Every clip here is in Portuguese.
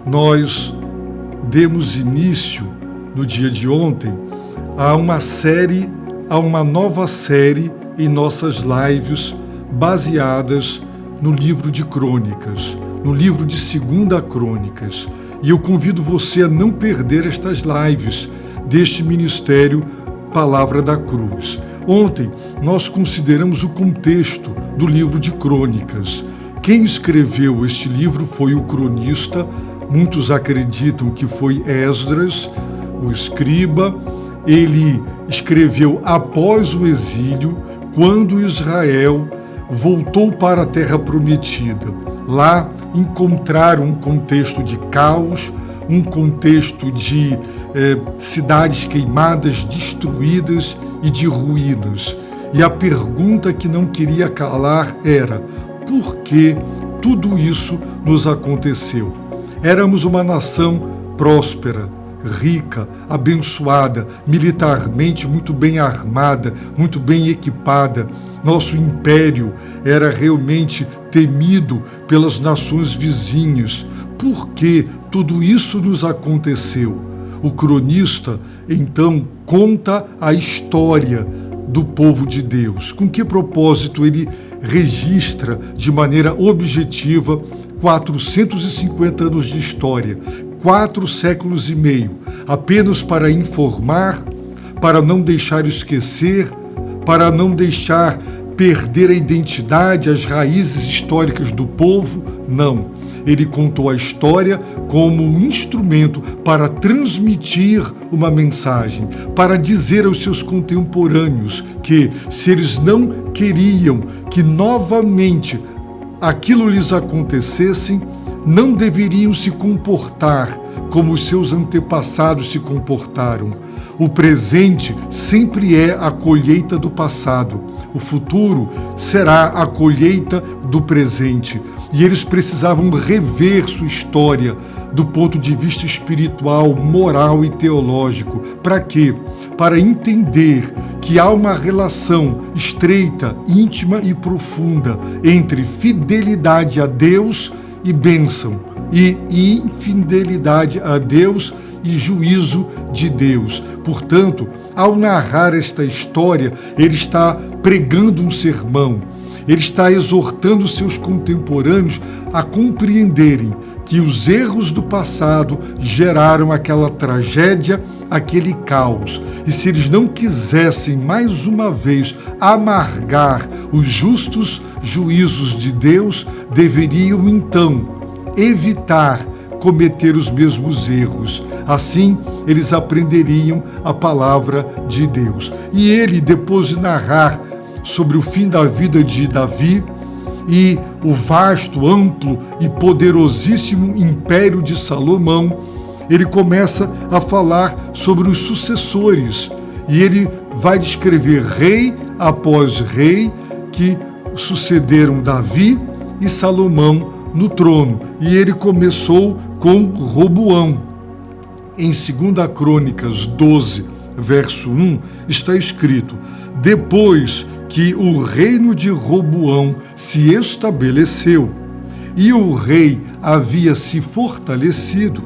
nós demos início, no dia de ontem, a uma nova série em nossas lives baseadas no livro de Crônicas, no livro de 2 Crônicas. E eu convido você a não perder estas lives deste ministério Palavra da Cruz. Ontem nós consideramos o contexto do livro de Crônicas. Quem escreveu este livro foi o cronista, muitos acreditam que foi Esdras, o escriba. Ele escreveu após o exílio, quando Israel voltou para a Terra Prometida. Lá encontraram um contexto de caos, um contexto de cidades queimadas, destruídas e de ruínas. E a pergunta que não queria calar era: por que tudo isso nos aconteceu? Éramos uma nação próspera, rica, abençoada, militarmente muito bem armada, muito bem equipada. Nosso império era realmente temido pelas nações vizinhas. Por que tudo isso nos aconteceu? O cronista, então, conta a história do povo de Deus. Com que propósito ele registra de maneira objetiva 450 anos de história, 4 séculos e meio, apenas para informar, para não deixar esquecer, para não deixar perder a identidade, as raízes históricas do povo? Não. Ele contou a história como um instrumento para transmitir uma mensagem, para dizer aos seus contemporâneos que, se eles não queriam que novamente aquilo lhes acontecesse, não deveriam se comportar como os seus antepassados se comportaram. O presente sempre é a colheita do passado. O futuro será a colheita do presente. E eles precisavam rever sua história do ponto de vista espiritual, moral e teológico. Para quê? Para entender que há uma relação estreita, íntima e profunda entre fidelidade a Deus e bênção, e infidelidade a Deus e juízo de Deus. Portanto, ao narrar esta história, ele está pregando um sermão. Ele está exortando seus contemporâneos a compreenderem que os erros do passado geraram aquela tragédia, aquele caos. E se eles não quisessem mais uma vez amargar os justos juízos de Deus, deveriam então evitar cometer os mesmos erros. Assim, eles aprenderiam a palavra de Deus. E ele, depois de narrar sobre o fim da vida de Davi e o vasto, amplo e poderosíssimo império de Salomão, ele começa a falar sobre os sucessores. E ele vai descrever rei após rei que sucederam Davi e Salomão no trono. E ele começou com Roboão. Em 2 Crônicas 12, verso 1, está escrito: depois que o reino de Roboão se estabeleceu e o rei havia se fortalecido,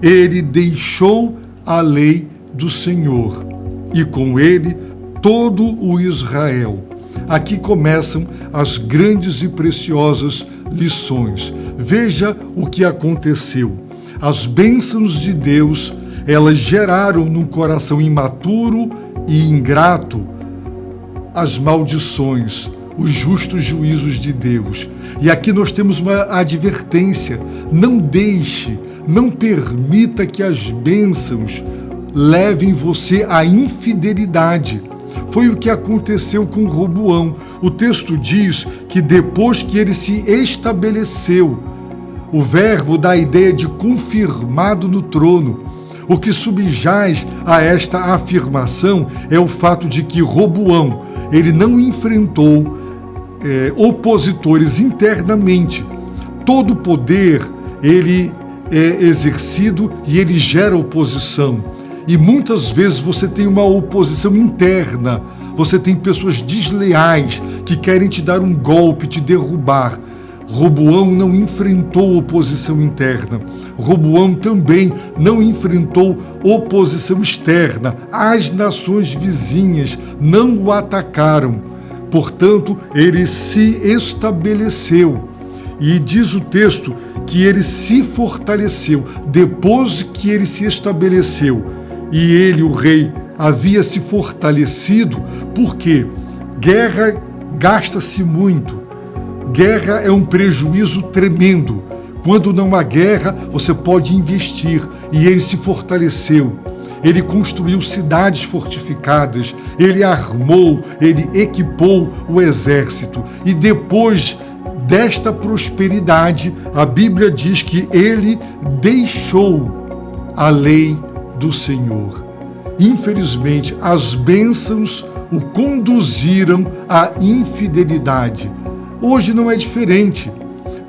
ele deixou a lei do Senhor e com ele todo o Israel. Aqui começam as grandes e preciosas lições. Veja o que aconteceu. As bênçãos de Deus, elas geraram num coração imaturo e ingrato as maldições, os justos juízos de Deus. E aqui nós temos uma advertência: não deixe, não permita que as bênçãos levem você à infidelidade. Foi o que aconteceu com Roboão. O texto diz que depois que ele se estabeleceu, o verbo dá a ideia de confirmado no trono. O que subjaz a esta afirmação é o fato de que Roboão, ele não enfrentou opositores internamente. Todo poder, ele é exercido e ele gera oposição. E muitas vezes você tem uma oposição interna. Você tem pessoas desleais que querem te dar um golpe, te derrubar. Roboão não enfrentou oposição interna. Roboão também não enfrentou oposição externa. As nações vizinhas não o atacaram. Portanto, ele se estabeleceu. E diz o texto que ele se fortaleceu depois que ele se estabeleceu. E ele, o rei, havia se fortalecido porque guerra gasta-se muito. Guerra é um prejuízo tremendo. Quando não há guerra, você pode investir. E ele se fortaleceu. Ele construiu cidades fortificadas. Ele armou, ele equipou o exército. E depois desta prosperidade, a Bíblia diz que ele deixou a lei do Senhor. Infelizmente, as bênçãos o conduziram à infidelidade. Hoje não é diferente.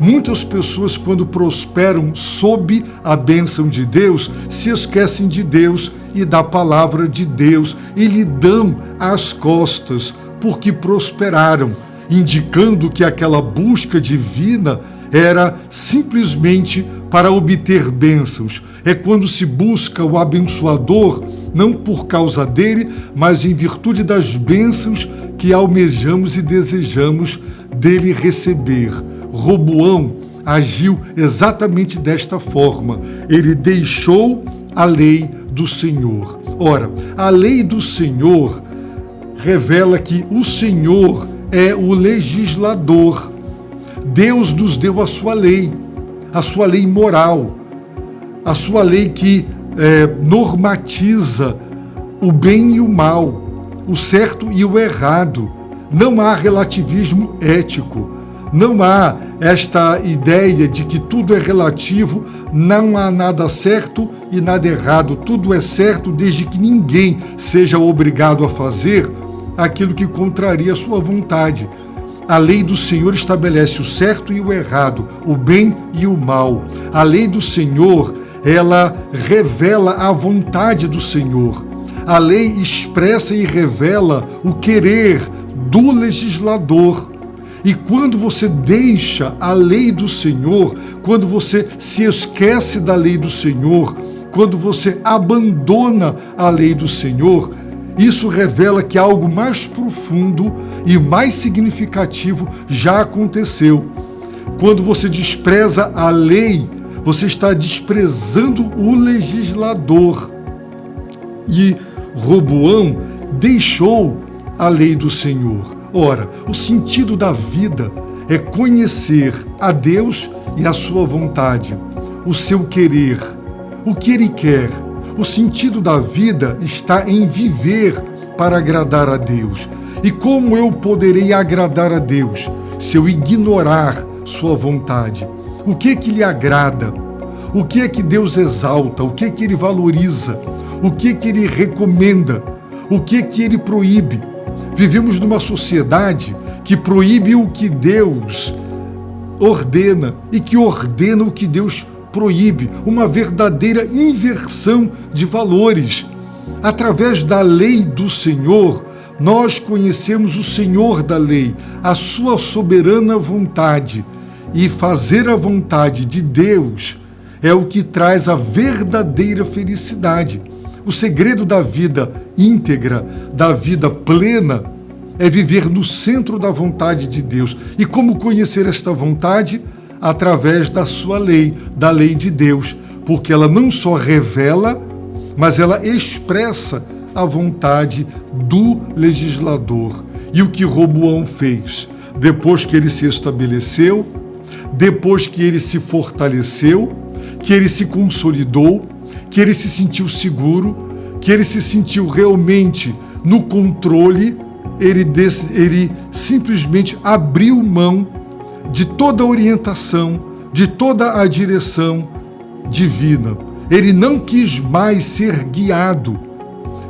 Muitas pessoas, quando prosperam sob a bênção de Deus, se esquecem de Deus e da palavra de Deus e lhe dão as costas porque prosperaram, indicando que aquela busca divina era simplesmente para obter bênçãos. É quando se busca o abençoador, não por causa dele, mas em virtude das bênçãos que almejamos e desejamos dele receber. Roboão agiu exatamente desta forma. Ele deixou a lei do Senhor. Ora, a lei do Senhor revela que o Senhor é o legislador. Deus nos deu a sua lei moral, a sua lei que normatiza o bem e o mal, o certo e o errado. Não há relativismo ético, não há esta ideia de que tudo é relativo, não há nada certo e nada errado, tudo é certo desde que ninguém seja obrigado a fazer aquilo que contraria a sua vontade. A lei do Senhor estabelece o certo e o errado, o bem e o mal. A lei do Senhor, ela revela a vontade do Senhor. A lei expressa e revela o querer do legislador. E quando você deixa a lei do Senhor, quando você se esquece da lei do Senhor, quando você abandona a lei do Senhor, isso revela que algo mais profundo e mais significativo já aconteceu. Quando você despreza a lei, você está desprezando o legislador. E Roboão deixou a lei do Senhor. Ora, o sentido da vida é conhecer a Deus e a sua vontade, o seu querer, o que Ele quer. O sentido da vida está em viver para agradar a Deus. E como eu poderei agradar a Deus se eu ignorar sua vontade? O que lhe agrada? O que é que Deus exalta? O que é que Ele valoriza? O que é que Ele recomenda? O que é que Ele proíbe? Vivemos numa sociedade que proíbe o que Deus ordena e que ordena o que Deus proíbe. Uma verdadeira inversão de valores. Através da lei do Senhor, nós conhecemos o Senhor da lei, a sua soberana vontade. E fazer a vontade de Deus é o que traz a verdadeira felicidade. O segredo da vida íntegra, da vida plena, é viver no centro da vontade de Deus. E como conhecer esta vontade? Através da sua lei, da lei de Deus, porque ela não só revela, mas ela expressa a vontade do legislador. E o que Roboão fez? Depois que ele se estabeleceu, depois que ele se fortaleceu, que ele se consolidou, que ele se sentiu seguro, que ele se sentiu realmente no controle, ele simplesmente abriu mão de toda a orientação, de toda a direção divina. Ele não quis mais ser guiado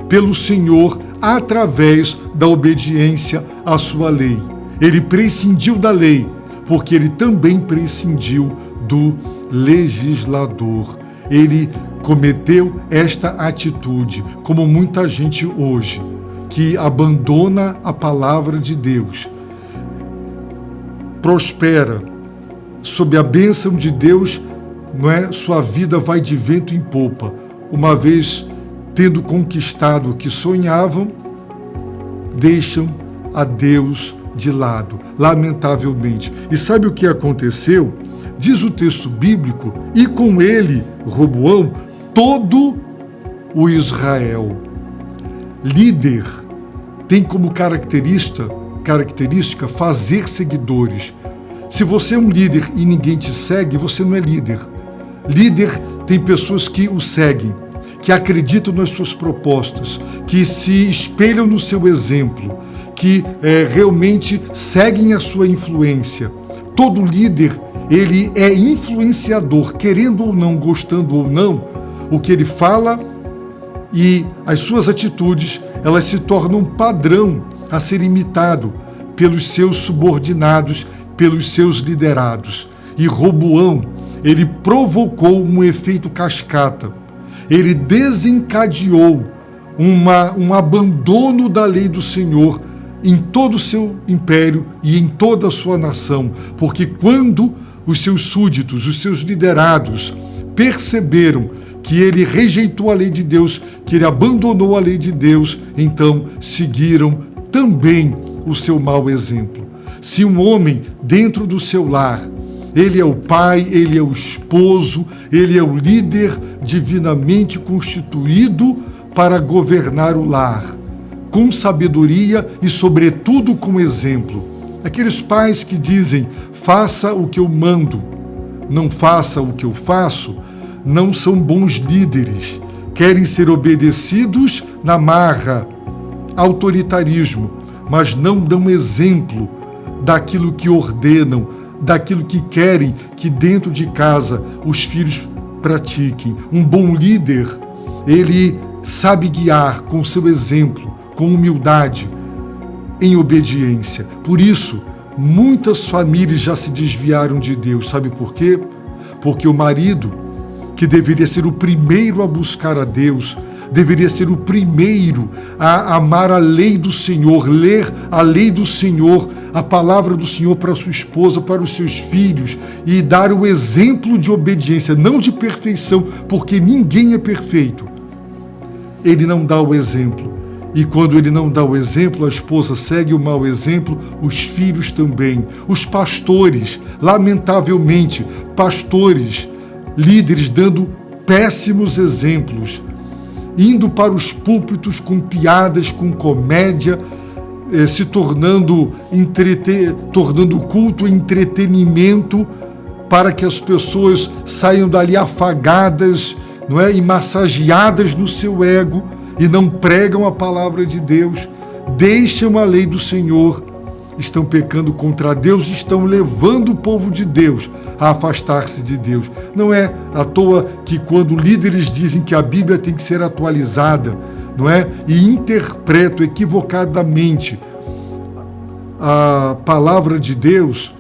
pelo Senhor através da obediência à sua lei. Ele prescindiu da lei, porque ele também prescindiu do legislador. Ele cometeu esta atitude, como muita gente hoje, que abandona a palavra de Deus, prospera, sob a bênção de Deus, não é? Sua vida vai de vento em popa. Uma vez tendo conquistado o que sonhavam, deixam a Deus de lado, lamentavelmente. E sabe o que aconteceu? Diz o texto bíblico, e com ele, Roboão, todo o Israel. Líder tem como característica fazer seguidores. Se você é um líder e ninguém te segue, você não é líder. Líder tem pessoas que o seguem, que acreditam nas suas propostas, que se espelham no seu exemplo, que realmente seguem a sua influência. Todo líder, ele é influenciador, querendo ou não, gostando ou não, o que ele fala e as suas atitudes, elas se tornam padrão a ser imitado pelos seus subordinados, pelos seus liderados. E Roboão, ele provocou um efeito cascata. Ele desencadeou um abandono da lei do Senhor em todo o seu império e em toda a sua nação. Porque quando os seus súditos, os seus liderados, perceberam que ele rejeitou a lei de Deus, que ele abandonou a lei de Deus, então seguiram também o seu mau exemplo. Se um homem dentro do seu lar, ele é o pai, ele é o esposo, ele é o líder divinamente constituído para governar o lar, com sabedoria e, sobretudo, com exemplo. Aqueles pais que dizem, faça o que eu mando, não faça o que eu faço, não são bons líderes, querem ser obedecidos na marra, autoritarismo, mas não dão exemplo daquilo que ordenam, daquilo que querem que dentro de casa os filhos pratiquem. Um bom líder, ele sabe guiar com seu exemplo, com humildade, em obediência. Por isso, muitas famílias já se desviaram de Deus. Sabe por quê? Porque o marido, que deveria ser o primeiro a buscar a Deus, deveria ser o primeiro a amar a lei do Senhor, ler a lei do Senhor, a palavra do Senhor para sua esposa, para os seus filhos, e dar o exemplo de obediência, não de perfeição, porque ninguém é perfeito. Ele não dá o exemplo. E quando ele não dá o exemplo, a esposa segue o mau exemplo, os filhos também. Os pastores, lamentavelmente, pastores, líderes dando péssimos exemplos, indo para os púlpitos com piadas, com comédia, se tornando o culto entretenimento, para que as pessoas saiam dali afagadas, não é? E massageadas no seu ego, e não pregam a palavra de Deus, deixam a lei do Senhor, estão pecando contra Deus, estão levando o povo de Deus a afastar-se de Deus. Não é à toa que quando líderes dizem que a Bíblia tem que ser atualizada, não é? E interpretam equivocadamente a palavra de Deus,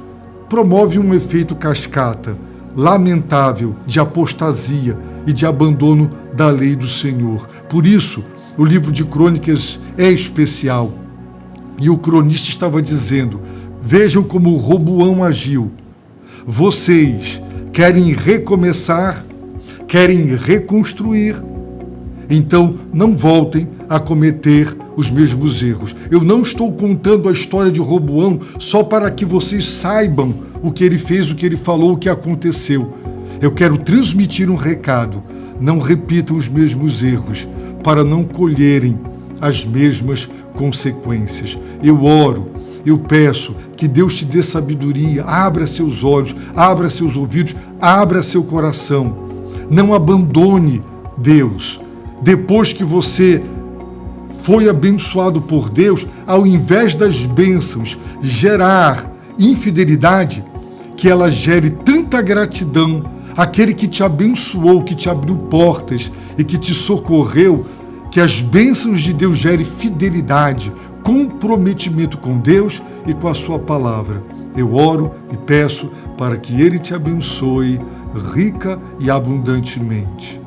promove um efeito cascata lamentável de apostasia e de abandono da lei do Senhor. Por isso, o livro de Crônicas é especial. E o cronista estava dizendo, vejam como Roboão agiu. Vocês querem recomeçar, querem reconstruir, então não voltem a cometer os mesmos erros. Eu não estou contando a história de Roboão só para que vocês saibam o que ele fez, o que ele falou, o que aconteceu. Eu quero transmitir um recado. Não repitam os mesmos erros, para não colherem as mesmas consequências. Eu oro, eu peço que Deus te dê sabedoria, abra seus olhos, abra seus ouvidos, abra seu coração. Não abandone Deus. Depois que você foi abençoado por Deus, ao invés das bênçãos gerar infidelidade, que ela gere tanta gratidão àquele que te abençoou, que te abriu portas e que te socorreu, que as bênçãos de Deus gerem fidelidade, comprometimento com Deus e com a sua palavra. Eu oro e peço para que Ele te abençoe rica e abundantemente.